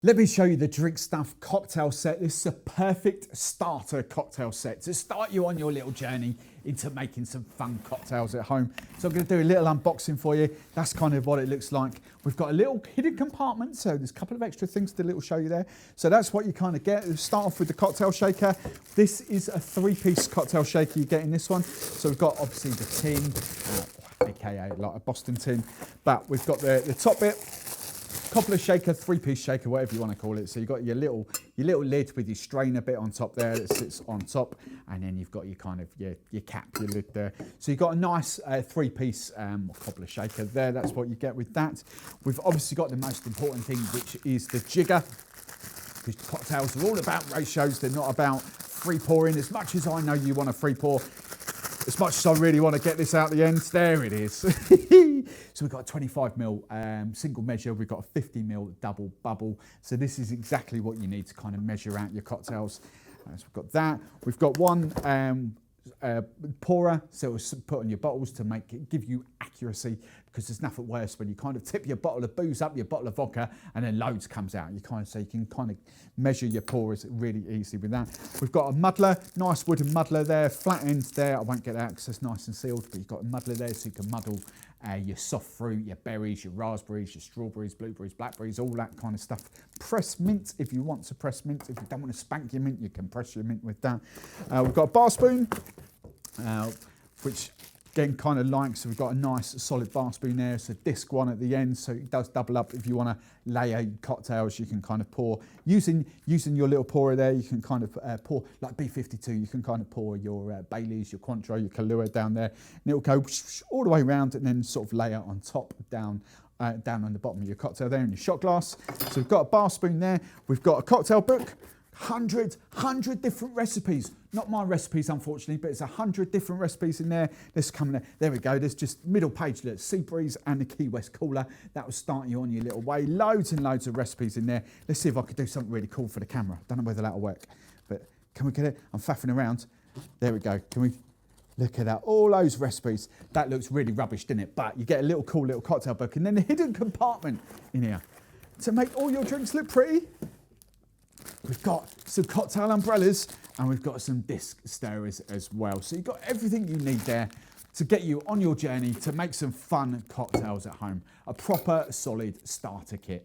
Let me show you the Drinkstuff Cocktail Set. This is a perfect starter cocktail set to start you on your little journey into making some fun cocktails at home. So I'm going to do a little unboxing for you. That's kind of what it looks like. We've got a little hidden compartment, so there's a couple of extra things to little show you there. So that's what you kind of get. We'll start off with the cocktail shaker. This is a three-piece cocktail shaker you get in this one. So we've got obviously the tin, aka like a Boston tin, but we've got the top bit. Cobbler shaker, three-piece shaker, whatever you want to call it. So you've got your little lid with your strainer bit on top there that sits on top, and then you've got your kind of your cap, your lid there. So you've got a nice three-piece cobbler shaker there. That's what you get with that. We've obviously got the most important thing, which is the jigger, because cocktails are all about ratios. They're not about free pouring. As much as I know you want a free pour, as much as I really want to get this out the end, there it is. So we've got a 25ml single measure, we've got a 50ml double bubble. So this is exactly what you need to kind of measure out your cocktails. So we've got that. We've got one pourer, so it's put on your bottles to give you accuracy, because there's nothing worse when you kind of tip your bottle of booze up, your bottle of vodka, and then loads comes out. So you can kind of measure your pours really easily with that. We've got a muddler, nice wooden muddler there, flat ends there. I won't get that because it's nice and sealed, but you've got a muddler there so you can muddle your soft fruit, your berries, your raspberries, your strawberries, blueberries, blackberries, all that kind of stuff. Press mint if you want to press mint. If you don't want to spank your mint, you can press your mint with that. We've got a bar spoon, which again kind of like, so we've got a nice solid bar spoon there. It's a disc one at the end, so it does double up. If you want to layer cocktails, you can kind of pour. Using your little pourer there, you can kind of pour, like B52, you can kind of pour your Baileys, your Cointreau, your Kahlua down there, and it'll go all the way around and then sort of layer on top, down on the bottom of your cocktail there in your shot glass. So we've got a bar spoon there. We've got a cocktail book. 100 different recipes. Not my recipes, unfortunately, but it's 100 different recipes in there. Let's come in there. There we go. There's just middle page, look, Sea Breeze and the Key West Cooler. That will start you on your little way. Loads and loads of recipes in there. Let's see if I could do something really cool for the camera. Don't know whether that'll work, but can we get it? I'm faffing around. There we go. Can we look at that? All those recipes. That looks really rubbish, doesn't it? But you get a little cool little cocktail book, and then the hidden compartment in here to make all your drinks look pretty. We've got some cocktail umbrellas and we've got some disc stirrers as well. So you've got everything you need there to get you on your journey to make some fun cocktails at home. A proper solid starter kit.